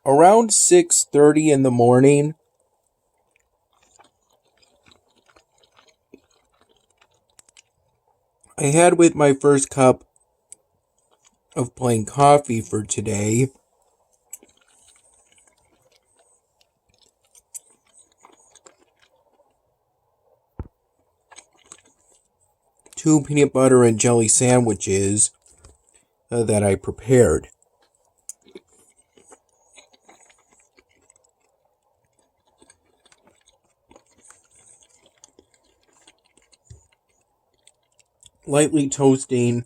Around 6:30 in the morning, I had with my first cup of plain coffee for today. Two peanut butter and jelly sandwiches that I prepared. Lightly toasting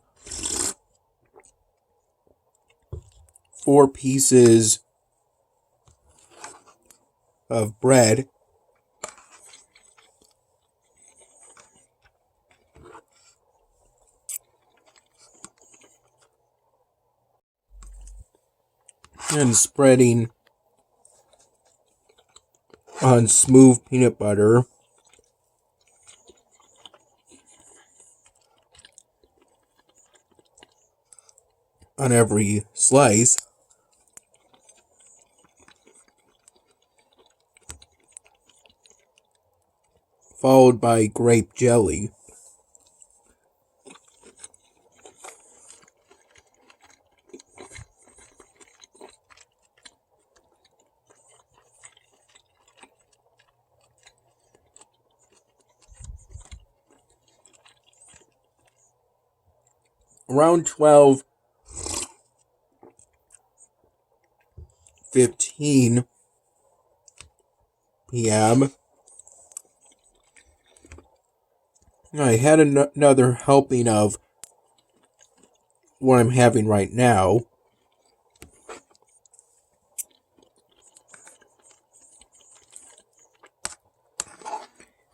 4 pieces of bread. And spreading on smooth peanut butter on every slice. Followed by grape jelly. Around 12:15 p.m. I had another helping of what I'm having right now.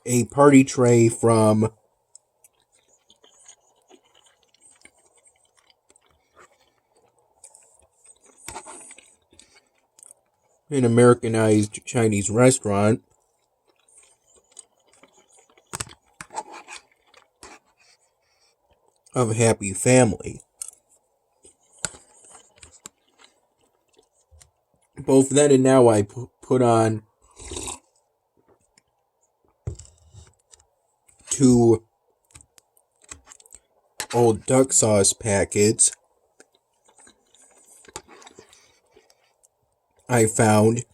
A party tray from an Americanized Chinese restaurant. Of Happy Family. Both then and now I put on 2 old duck sauce packets I found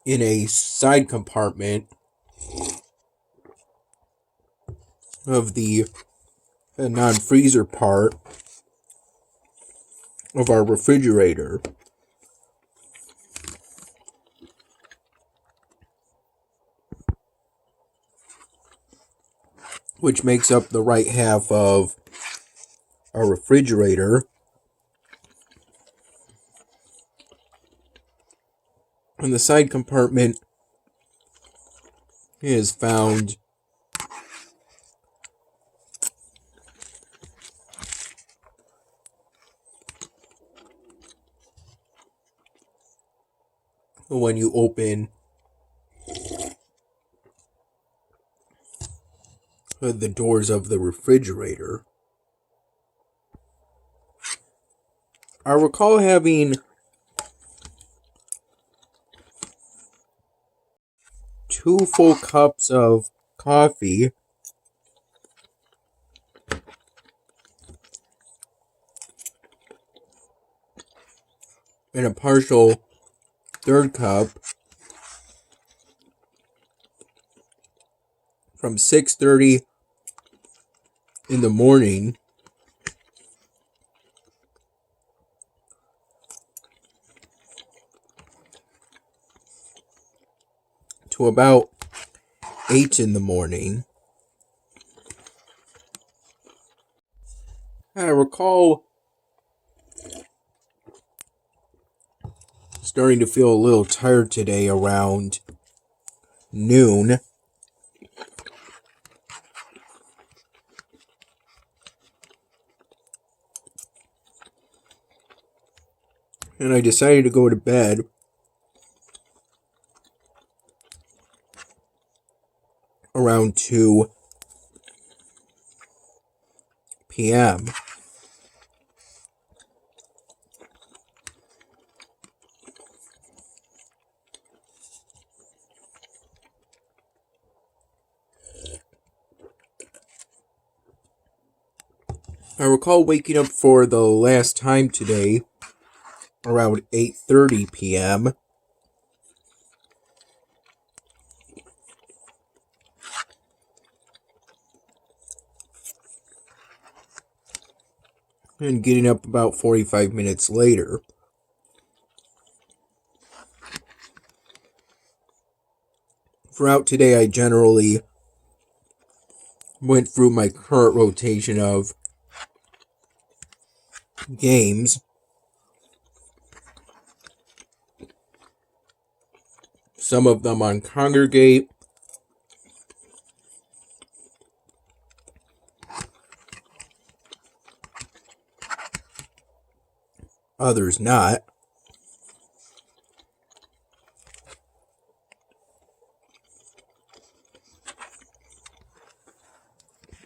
in a side compartment of the non-freezer part of our refrigerator. Which makes up the right half of our refrigerator. And the side compartment is found when you open the doors of the refrigerator. I recall having 2 full cups of coffee and a partial 3rd cup from 6:30 in the morning to about 8 in the morning. I recall starting to feel a little tired today around noon. And I decided to go to bed. around 2 p.m. I recall waking up for the last time today around 8:30 p.m. and getting up about 45 minutes later. Throughout today, I generally went through my current rotation of games. Some of them on Kongregate, others not.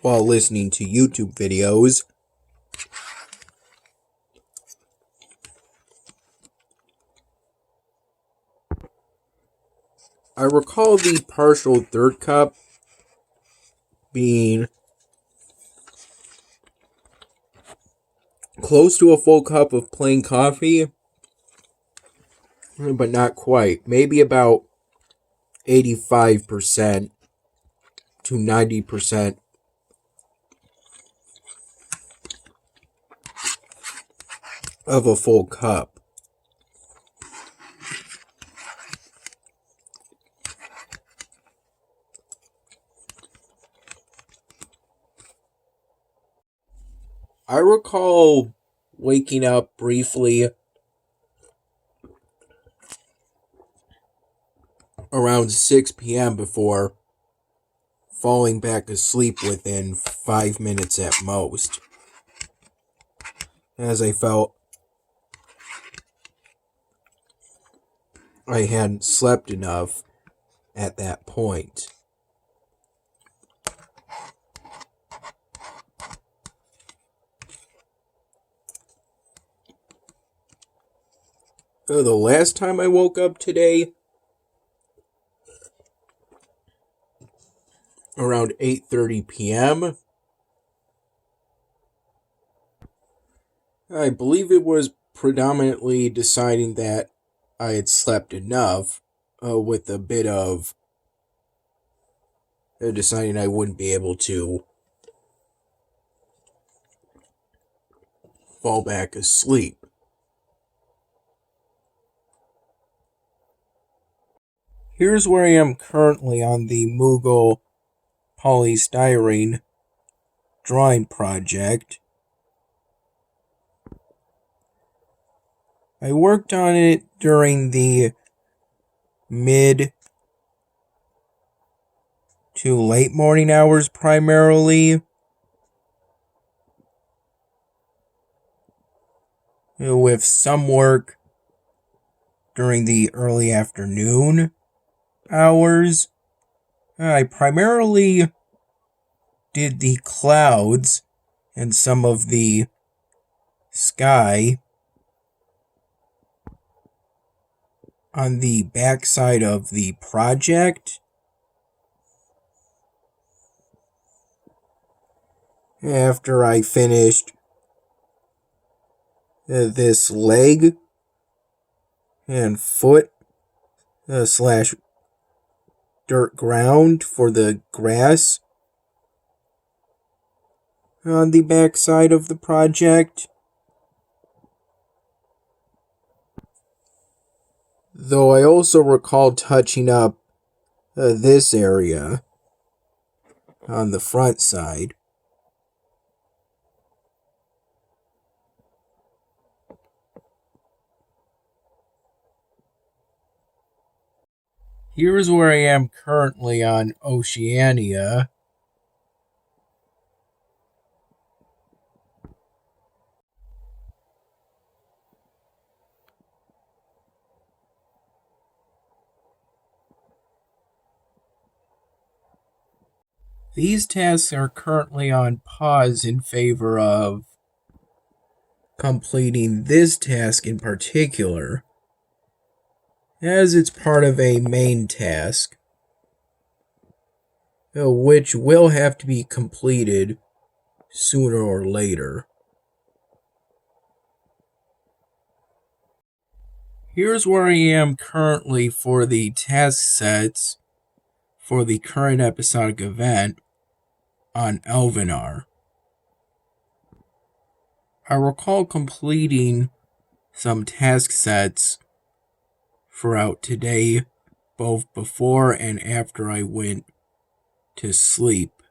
While listening to YouTube videos. I recall the partial third cup being close to a full cup of plain coffee, but not quite. Maybe about 85% to 90% of a full cup. I recall waking up briefly around 6 p.m. before falling back asleep within 5 minutes at most, as I felt I hadn't slept enough at that point. The last time I woke up today, around 8:30 p.m., I believe it was predominantly deciding that I had slept enough, with a bit of deciding I wouldn't be able to fall back asleep. Here's where I am currently on the Moogle polystyrene drawing project. I worked on it during the mid to late morning hours primarily, with some work during the early afternoon hours. I primarily did the clouds and some of the sky on the backside of the project. After I finished this leg and foot slash dirt ground for the grass on the backside of the project. Though I also recall touching up this area on the front side. Here's where I am currently on Oceania. These tasks are currently on pause in favor of completing this task in particular, as it's part of a main task, which will have to be completed sooner or later. Here's where I am currently for the task sets for the current episodic event on Elvenar. I recall completing some task sets throughout today, both before and after I went to sleep.